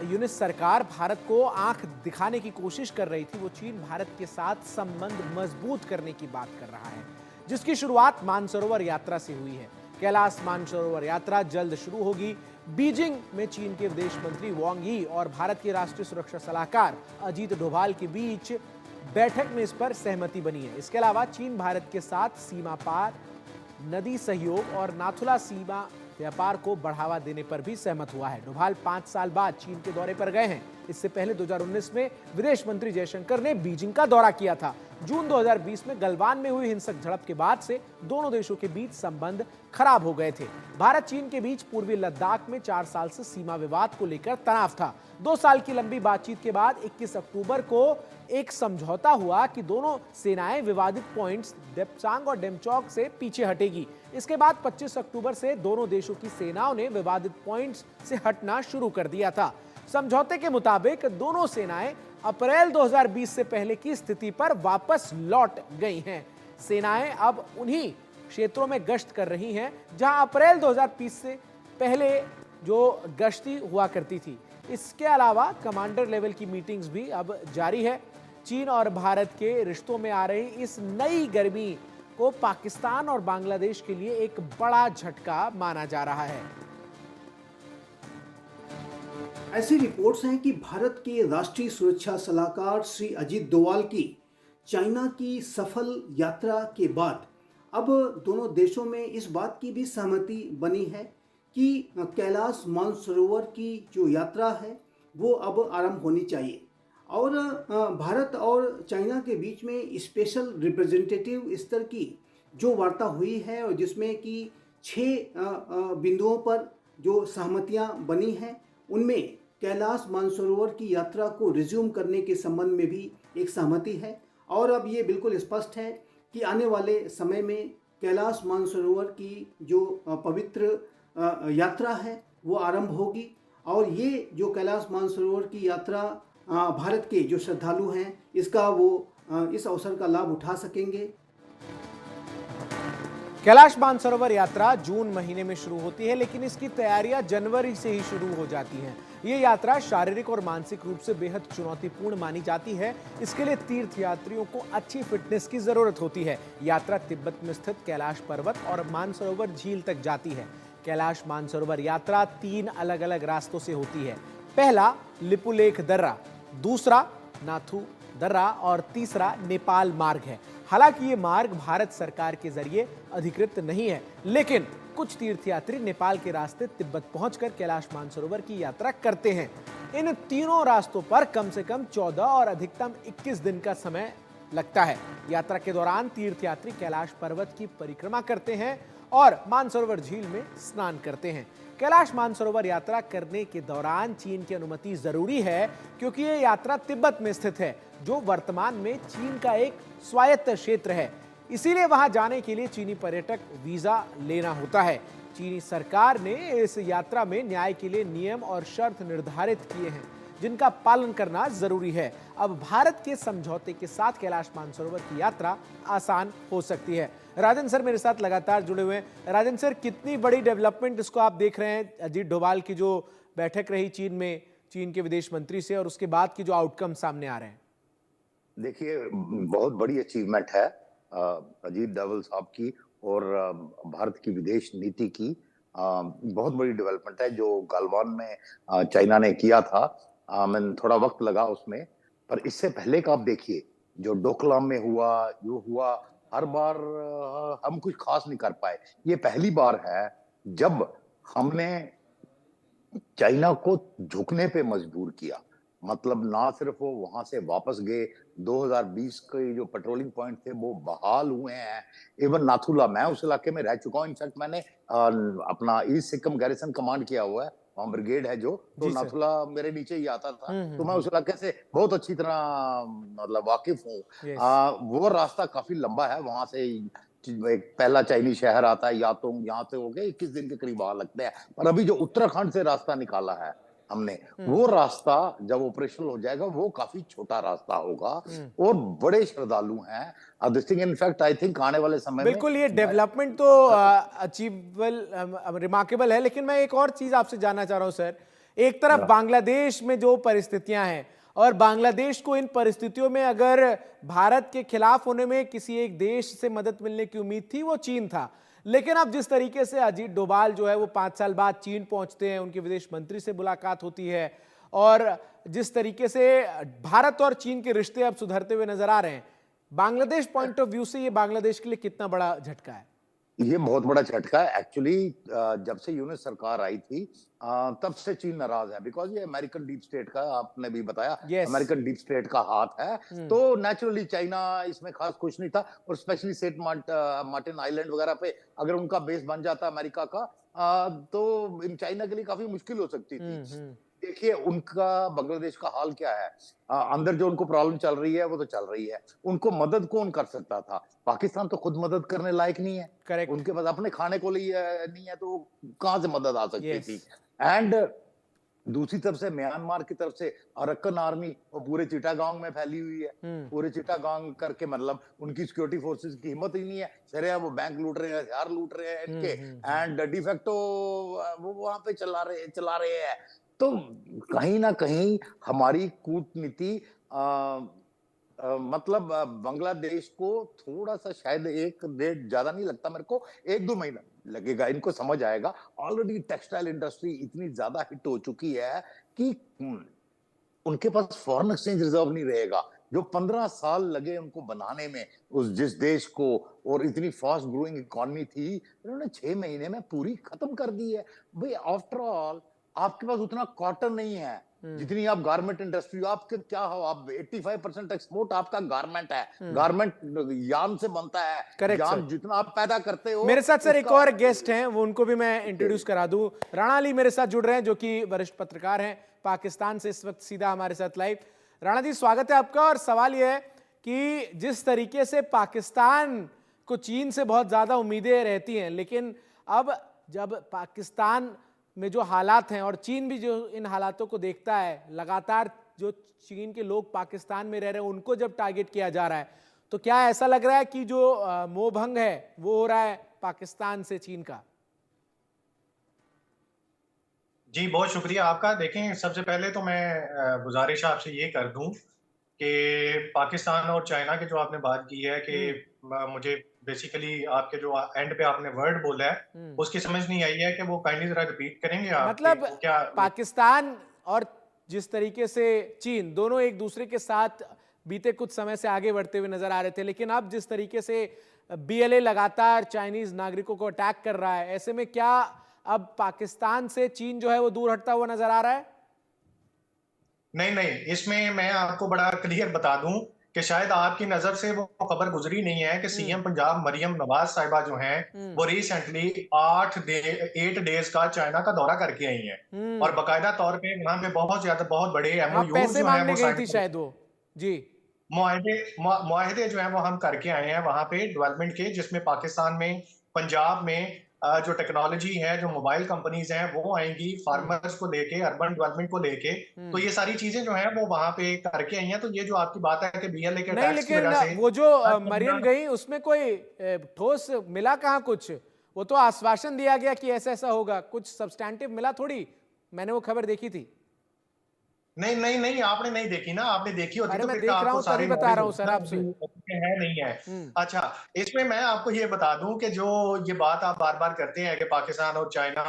यूनिस सरकार भारत को आंख दिखाने की कोशिश कर रही थी, वो चीन भारत के साथ संबंध मजबूत करने की बात कर रहा है, जिसकी शुरुआत मानसरोवर यात्रा से हुई है। कैलाश मानसरोवर यात्रा जल्द शुरू होगी। बीजिंग में चीन के विदेश मंत्री वांग यी और भारत के राष्ट्रीय सुरक्षा सलाहकार अजीत डोभाल के बीच बैठक में इस पर सहमति बनी है। इसके अलावा चीन भारत के साथ सीमा पार नदी सहयोग और नाथुला सीमा व्यापार को बढ़ावा देने पर भी सहमत हुआ है। डोभाल 5 साल बाद चीन के दौरे पर गए हैं। इससे पहले 2019 में विदेश मंत्री जयशंकर ने बीजिंग का दौरा किया था। जून 2020 में गलवान में हुई हिंसक झड़प के बाद से दोनों देशों के बीच संबंध खराब हो गए थे। भारत चीन के बीच पूर्वी लद्दाख में 4 साल से सीमा विवाद को लेकर तनाव था। 2 साल की लंबी बातचीत के बाद 21 अक्टूबर को एक समझौता हुआ कि दोनों सेनाएं विवादित पॉइंट्स देपचांग और डेमचौक से पीछे हटेगी। इसके बाद 25 अक्टूबर से दोनों देशों की सेनाओं ने विवादित पॉइंट्स से हटना शुरू कर दिया था। समझौते के मुताबिक दोनों सेनाएं अप्रैल 2020 से पहले की स्थिति पर वापस लौट गई हैं। सेनाएं अब उन्हीं क्षेत्रों में गश्त कर रही हैं जहां अप्रैल 2020 से पहले जो गश्ती हुआ करती थी। इसके अलावा कमांडर लेवल की मीटिंग्स भी अब जारी है। चीन और भारत के रिश्तों में आ रही इस नई गर्मी को पाकिस्तान और बांग्लादेश के लिए एक बड़ा झटका माना जा रहा है। ऐसी रिपोर्ट्स हैं कि भारत के राष्ट्रीय सुरक्षा सलाहकार श्री अजीत डोभाल की चाइना की सफल यात्रा के बाद अब दोनों देशों में इस बात की भी सहमति बनी है कि कैलाश मानसरोवर की जो यात्रा है वो अब आरंभ होनी चाहिए। और भारत और चाइना के बीच में स्पेशल रिप्रेजेंटेटिव स्तर की जो वार्ता हुई है और जिसमें कि 6 बिंदुओं पर जो सहमतियां बनी हैं, उनमें कैलाश मानसरोवर की यात्रा को रिज्यूम करने के संबंध में भी एक सहमति है। और अब ये बिल्कुल स्पष्ट है कि आने वाले समय में कैलाश मानसरोवर की जो पवित्र यात्रा है वो आरंभ होगी। और ये जो कैलाश मानसरोवर की यात्रा भारत के जो श्रद्धालु हैं इसका वो इस अवसर का लाभ उठा सकेंगे। कैलाश मानसरोवर यात्रा जून महीने में शुरू होती है, लेकिन इसकी तैयारियां जनवरी से ही शुरू हो जाती हैं। ये यात्रा शारीरिक और मानसिक रूप से बेहद चुनौतीपूर्ण मानी जाती है। इसके लिए तीर्थयात्रियों को अच्छी फिटनेस की जरूरत होती है। यात्रा तिब्बत में स्थित कैलाश पर्वत और मानसरोवर झील तक जाती है। कैलाश मानसरोवर यात्रा 3 अलग अलग रास्तों से होती है। पहला लिपुलेख दर्रा, दूसरा नाथू दर्रा और तीसरा नेपाल मार्ग है। हालांकि ये मार्ग भारत सरकार के जरिए अधिकृत नहीं है, लेकिन कुछ तीर्थयात्री नेपाल के रास्ते तिब्बत पहुंचकर कैलाश मानसरोवर की यात्रा करते हैं। इन तीनों रास्तों पर कम से कम 14 और अधिकतम 21 दिन का समय लगता है। यात्रा के दौरान तीर्थयात्री कैलाश पर्वत की परिक्रमा करते हैं और मानसरोवर झील में स्नान करते हैं। कैलाश मानसरोवर यात्रा करने के दौरान चीन की अनुमति जरूरी है, क्योंकि यह यात्रा तिब्बत में स्थित है, जो वर्तमान में चीन का एक स्वायत्त क्षेत्र है। इसीलिए वहां जाने के लिए चीनी पर्यटक वीजा लेना होता है। चीनी सरकार ने इस यात्रा में न्याय के लिए नियम और शर्त निर्धारित किए हैं, जिनका पालन करना जरूरी है। अब भारत के समझौते के साथ कैलाश मानसरोवर की यात्रा आसान हो सकती है। राजन सर मेरे साथ लगातार जुड़े हुए हैं। राजन सर, कितनी बड़ी डेवलपमेंट इसको आप देख रहे हैं? अजीत डोभाल की जो बैठक रही चीन में, चीन के विदेश मंत्री से, और उसके बाद की जो आउटकम सामने आ रहे हैं। देखिए, बहुत बड़ी अचीवमेंट है अजीत डोभाल साहब की और भारत की विदेश नीति की। बहुत बड़ी डेवलपमेंट है जो गलवान में चाइना ने किया था। मैंने थोड़ा वक्त लगा उसमें, पर इससे पहले का आप देखिए जो डोकलाम में हुआ, जो हुआ, हर बार हम कुछ खास नहीं कर पाए। ये पहली बार है जब हमने चाइना को झुकने पे मजबूर किया। मतलब ना सिर्फ वो वहां से वापस गए, 2020 के जो पेट्रोलिंग पॉइंट थे वो बहाल हुए हैं। इवन नाथुला, मैं उस इलाके में रह चुका हूँ। इनफैक्ट मैंने अपना ईस्ट सिक्किम गैरिसन कमांड किया हुआ है, वहां ब्रिगेड है जो, तो नाथुला मेरे नीचे ही आता था। तो मैं उस इलाके से बहुत अच्छी तरह मतलब वाकिफ हूँ। वो रास्ता काफी लंबा है, वहां से एक पहला चाइनीज शहर आता है, या तो यहाँ से हो गए 21 दिन के करीब वहां लगते हैं। पर अभी जो उत्तराखंड से रास्ता निकाला है हमने, वो रास्ता जब ऑपरेशनल हो जाएगा वो काफी छोटा रास्ता होगा और बड़े श्रद्धालु हैं। This thing in fact I think आने वाले समय में बिल्कुल ये डेवलपमेंट तो अचीवेबल, रिमार्केबल है। लेकिन मैं एक और चीज आपसे जानना चाह रहा हूं सर, एक तरफ बांग्लादेश में जो परिस्थितियां हैं, और बांग्लादेश को इन परिस्थितियों में अगर भारत के खिलाफ होने में किसी एक देश से मदद मिलने की उम्मीद थी, वो चीन था। लेकिन अब जिस तरीके से अजीत डोभाल जो है वो 5 साल बाद चीन पहुंचते हैं, उनके विदेश मंत्री से मुलाकात होती है, और जिस तरीके से भारत और चीन के रिश्ते अब सुधरते हुए नजर आ रहे हैं, बांग्लादेश पॉइंट ऑफ व्यू से ये बांग्लादेश के लिए कितना बड़ा झटका है? ये बहुत बड़ा झटका है एक्चुअली। जब से यूनिस सरकार आई थी तब से चीन नाराज है, बिकॉज ये अमेरिकन डीप स्टेट का, आपने भी बताया, Yes. अमेरिकन डीप स्टेट का हाथ है। तो नेचुरली चाइना इसमें खास खुश नहीं था, और स्पेशली सेंट मार्टिन आइलैंड वगैरह पे अगर उनका बेस बन जाता अमेरिका का, तो इन चाइना के लिए काफी मुश्किल हो सकती थी। देखिए उनका बांग्लादेश का हाल क्या है, अंदर जो उनको प्रॉब्लम चल रही है वो तो चल रही है, उनको मदद कौन कर सकता था? पाकिस्तान तो खुद मदद करने लायक नहीं है। करेक्ट। उनके पास अपने खाने को लिए नहीं है, तो कहां से मदद आ सकती Yes. थी? एंड दूसरी तरफ से म्यांमार की तरफ से अरक्कन आर्मी वो पूरे चिटागांग में फैली हुई है। पूरे चिटागांग करके मतलब उनकी सिक्योरिटी फोर्सेस की हिम्मत ही नहीं है। सरे वो बैंक लूट रहे हैं, हथियार लूट रहे हैं इनके, एंड डिफेक्टो वो वहां पे चला रहे हैं। तो कहीं ना कहीं हमारी कूटनीति मतलब बांग्लादेश को थोड़ा सा, शायद एक डेढ़, ज्यादा नहीं लगता मेरे को, 1-2 महीना लगेगा, इनको समझ आएगा। ऑलरेडी टेक्सटाइल इंडस्ट्री इतनी ज्यादा हिट हो चुकी है कि उनके पास फॉरेन एक्सचेंज रिजर्व नहीं रहेगा। जो 15 साल लगे उनको बनाने में उस जिस देश को, और इतनी फास्ट ग्रोइंग इकोनॉमी थी, इन्होंने 6 महीने में पूरी खत्म कर दी है। भाई आफ्टर ऑल आपके पास उतना कॉटन नहीं है जितनी आप गारमेंट इंडस्ट्री हो। आपके क्या हो, आप 85% एक्सपोर्ट आपका गारमेंट है। गारमेंट यार्न से बनता है। Correct, yarn sir. जितना आप पैदा करते हो। मेरे साथ सर एक और गेस्ट हैं, वो उनको भी मैं इंट्रोड्यूस करा दूं। राणा अली मेरे साथ जुड़ रहे हैं, जो कि वरिष्ठ पत्रकार हैं पाकिस्तान से, इस वक्त सीधा हमारे साथ लाइव। राणा जी, स्वागत है आपका। और सवाल यह है कि जिस तरीके से पाकिस्तान को चीन से बहुत ज्यादा उम्मीदें रहती हैं, लेकिन अब जब पाकिस्तान में जो हालात हैं, और चीन भी जो इन हालातों को देखता है, लगातार जो चीन के लोग पाकिस्तान में रह रहे हैं उनको जब टारगेट किया जा रहा है, तो क्या ऐसा लग रहा है कि जो मोह भंग है वो हो रहा है पाकिस्तान से चीन का? जी, बहुत शुक्रिया आपका। देखें, सबसे पहले तो मैं गुजारिश आपसे ये कर दूं कि पाकिस्तान और चाइना की जो आपने बात की है कि मुझे बेसिकली आपके जो एंड पे आपने वर्ड बोला है उसकी समझ नहीं आई है कि वो काइंडली जरा रिपीट करेंगे आप? मतलब वो क्या पाकिस्तान और जिस तरीके से चीन, दोनों एक दूसरे के साथ बीते कुछ समय से आगे बढ़ते हुए नजर आ रहे थे, लेकिन अब जिस तरीके से बीएलए लगातार चाइनीज नागरिकों को अटैक कर रहा है, ऐसे में क्या अब पाकिस्तान से चीन जो है वो दूर हटता हुआ नजर आ रहा है? नहीं, इसमें मैं आपको बड़ा क्लियर बता दूं कि शायद आपकी नजर से वो खबर गुजरी नहीं है कि सीएम पंजाब मरियम नवाज साहिबा जो हैं वो रिसेंटली 8 डेज का चाइना का दौरा करके आई हैं, और बाकायदा तौर पे वहां पे बहुत बड़े एमओयू पैसे जो हैं मांगने वो गई थी साइन, शायद वो। जी, मुआहदे जो है वो हम करके आए हैं वहां पे डेवलपमेंट के, जिसमें पाकिस्तान में पंजाब में जो टेक्नोलॉजी है, जो मोबाइल कंपनीज हैं वो आएंगी, फार्मर्स को लेके, अर्बन डेवलपमेंट को लेके, तो ये सारी चीजें जो हैं वो वहां पे करके आई हैं। तो ये जो आपकी बात है कि बीएलए के नहीं, टैक्स की लेकिन वजह से वो जो मरियम गई उसमें कोई ठोस मिला कहाँ कुछ? वो तो आश्वासन दिया गया कि ऐसा ऐसा होगा, कुछ सब्सटैंटिव मिला थोड़ी। मैंने वो खबर देखी थी। नहीं, आपने नहीं देखी ना, आपने देखी होती अरे तो मैं फिर देख रहा आपको हूं, सारे तभी बता रहा हूं सर आपसे। है नहीं है। अच्छा, इसमें मैं आपको ये बता दूं कि जो ये बात आप बार बार करते हैं कि पाकिस्तान और चाइना,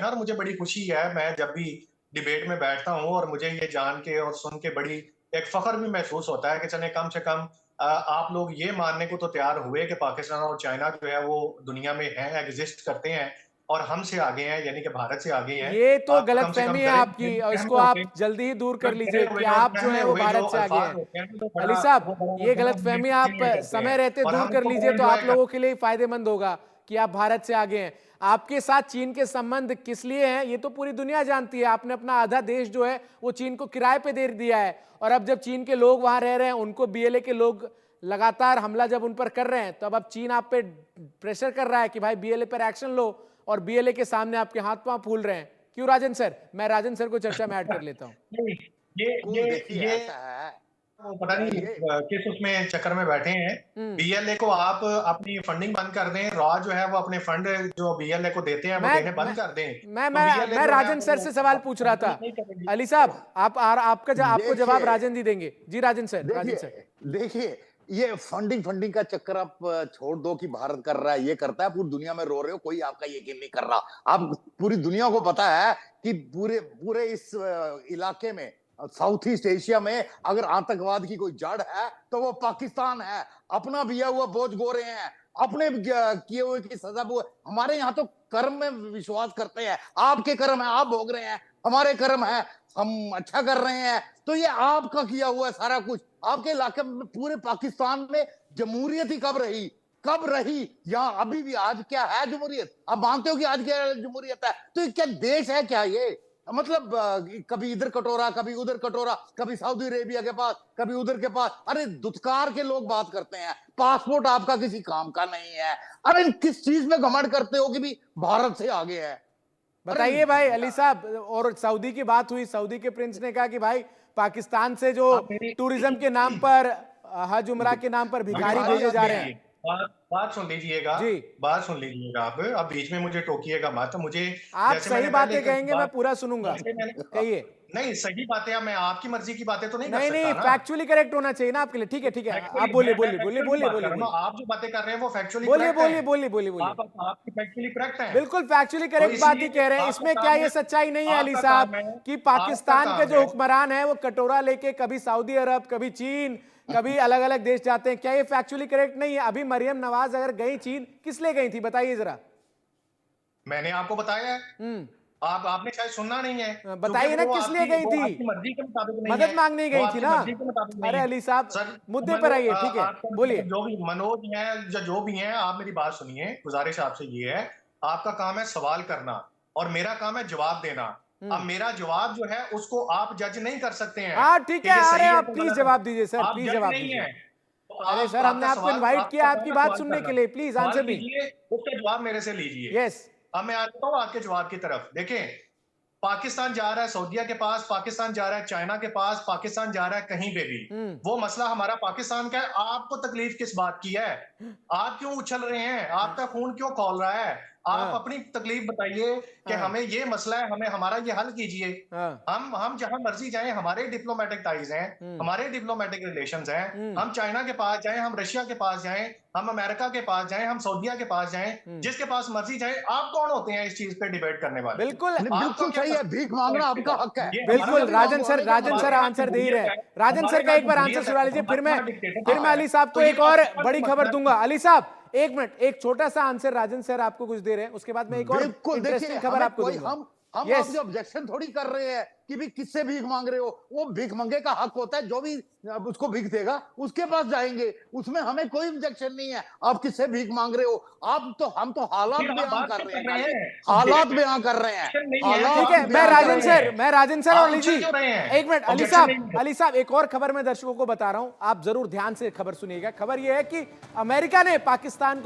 और मुझे बड़ी खुशी है, मैं जब भी डिबेट में बैठता हूं और मुझे ये जान के और सुन के बड़ी एक फख्र भी महसूस होता है कि चले कम से कम आप लोग ये मानने को तो तैयार हुए कि पाकिस्तान और चाइना जो है वो दुनिया में है, एग्जिस्ट करते हैं और हमसे आगे हैं, यानी कि भारत से आगे हैं। ये तो आप कम से गलतफहमी कम है डरे आपकी, और इसको हुए आप होते, जल्दी ही दूर कर डरे लीजिए हुए कि और आप जो सहमे है वो हुए भारत जो से आगे अल्फाज हैं। होते हैं तो अली वो साहब, बड़ा ये बड़ा गलतफहमी आप करते समय हैं रहते और दूर हम कर इसको लीजिए बड़ा तो आप enjoy लोगों के लिए फायदेमंद होगा कि आप भारत से आगे हैं। आपके साथ चीन के संबंध किस लिए हैं ये तो पूरी दुनिया जानती है। आपने अपना आधा देश जो है वो चीन को किराए पे दे दिया है, और अब जब चीन के लोग वहां रह रहे हैं, उनको बीएलए के लोग लगातार हमला जब उन पर कर रहे हैं, तब अब चीन आप पे प्रेशर कर रहा है कि भाई बीएलए पर एक्शन लो, और बीएलए के सामने आपके हाथ पांव फूल रहे हैं। क्यों राजन सर? मैं राजन सर को चर्चा में ऐड कर लेता हूं। नहीं, देखिए ये ऐसा है, वो पता नहीं किस उसमें चक्कर में बैठे हैं। बीएलए को आप अपनी फंडिंग बंद कर दें, रॉ जो है वो अपने फंड जो बीएलए को देते हैं वो देने बंद कर दें। मैं राजन सर से सवाल पूछ रहा था। अली साहब आपको जवाब राजन जी देंगे। जी राजन सर। देखिए ये फंडिंग का चक्कर आप छोड़ दो कि भारत कर रहा है, ये करता है, पूरी दुनिया में रो रहे हो, कोई आपका यकीन नहीं कर रहा। आप पूरी दुनिया को पता है कि पूरे इस इलाके में, साउथ ईस्ट एशिया में अगर आतंकवाद की कोई जड़ है तो वो पाकिस्तान है। अपना बिया हुआ बोझ गो रहे हैं, अपने किए हुए की सजा हमारे यहाँ तो कर्म में विश्वास करते हैं। आपके कर्म है, आप भोग रहे हैं, हमारे कर्म है, हम अच्छा कर रहे हैं। तो ये आपका किया हुआ है सारा कुछ। आपके इलाके में, पूरे पाकिस्तान में जमहूरियत ही कब रही? यहाँ अभी भी आज क्या है जमहूरियत? आप मानते हो कि आज क्या जमहूरियत है? तो ये क्या देश है क्या ये? मतलब कभी इधर कटोरा, कभी उधर कटोरा, कभी सऊदी अरेबिया के पास, कभी उधर के पास। अरे दुत्कार के लोग बात करते हैं, पासपोर्ट आपका किसी काम का नहीं है। अरे किस चीज में घमंड करते हो कि भी भारत से आगे है? बताइए भाई अली साहब। और सऊदी की बात हुई, सऊदी के प्रिंस ने कहा कि भाई पाकिस्तान से जो टूरिज्म के नाम पर, हज उमरा के नाम पर भिखारी भेजे जा रहे हैं। बात सुन लीजिएगा जी, बात सुन लीजिएगा। आप बीच में मुझे टोकिएगा मत। मुझे आप सही बातें कहेंगे, मैं पूरा सुनूंगा। कहिए। नहीं, सही बातें मैं आपकी मर्जी की बातें तो नहीं कर सकता नहीं, फैक्चुअली करेक्ट होना चाहिए ना आपके लिए। ठीक है, आप बोलिए। आप जो बातें कर रहे हैं वो फैक्चुअली बोलिए। आपकी फैक्चुअली करेक्ट है, बिल्कुल फैक्चुअली करेक्ट बात ही कह रहे हैं। इसमें क्या ये सच्चाई नहीं है अली साहब कि पाकिस्तान के जो हुक्मरान है वो कटोरा लेके कभी सऊदी अरब, कभी चीन, कभी अलग अलग देश जाते हैं? क्या ये फैक्चुअली करेक्ट नहीं है? अभी मरियम नवाज अगर गई चीन, किस लिए गई थी बताइए जरा। मैंने आपको बताया है, आपने शायद सुनना नहीं है। बताइए ना किस लिए गई थी? मर्जी के मुताबिक नहीं, मदद मांगने गई थी ना। अरे अली साहब मुद्दे पर आइए। ठीक है, बोलिए। जो भी मनोज है, जो भी हैं, आप मेरी बात सुनिए। गुजारिश आपसे ये है, आपका काम है सवाल करना और मेरा काम है जवाब देना। अब मेरा जवाब जो है उसको आप जज नहीं कर सकते हैं। हाँ ठीक है, अरे आप प्लीज जवाब दीजिए सर, प्लीज जवाब दीजिए। अरे सर हमने आपको इनवाइट किया आपकी बात सुनने के लिए, प्लीज आंसर दीजिए, उसका जवाब मेरे से लीजिए। यस। अब मैं आता हूँ आपके जवाब की तरफ। देखें, पाकिस्तान जा रहा है सऊदीया के पास, पाकिस्तान जा रहा है चाइना के पास, पाकिस्तान जा रहा है कहीं पे भी, वो मसला हमारा पाकिस्तान का है। आपको तकलीफ किस बात की है? आप क्यों उछल रहे हैं? आपका खून क्यों खौल रहा है? आप अपनी तकलीफ बताइए कि हमें ये मसला है, हमें हमारा ये हल कीजिए। हम जहां मर्जी जाएं, हमारे डिप्लोमेटिक टाइज हैं, हमारे डिप्लोमेटिक रिलेशंस हैं। हम चाइना के पास जाएं, हम रशिया के पास जाएं, हम अमेरिका के पास जाएं, हम सऊदीया के पास जाएं, जिसके पास मर्जी जाएं। आप कौन होते हैं इस चीज पे डिबेट करने वाले? बिल्कुल सही है, भीख मांगना आपका हक है। बिल्कुल राजन सर आंसर दे ही रहे हैं। राजन सर का एक बार आंसर सुना लीजिए, फिर मैं अली साहब को एक और बड़ी खबर दूंगा। अली साहब एक मिनट, एक छोटा सा आंसर राजन सर आपको कुछ दे रहे हैं, उसके बाद मैं एक और इंटरेस्टिंग खबर आपको दूंगा। हम आपसे ऑब्जेक्शन थोड़ी कर रहे हैं कि भी किससे भीख मांग रहे हो। वो भीख मंगे का हक होता है, जो भी उसको भीख देगा उसके पास जाएंगे, उसमें हमें कोई ऑब्जेक्शन नहीं है। आप किससे भीख मांग रहे हो? हम तो हालात बयान कर रहे हैं, हालात बयान कर रहे हैं। ठीक है, मैं राजन सर और लीजिए एक मिनट। अली साहब एक और खबर मैं दर्शकों को बता रहा हूं, आप जरूर ध्यान से खबर सुनिएगा। खबर यह है कि अमेरिका ने पाकिस्तान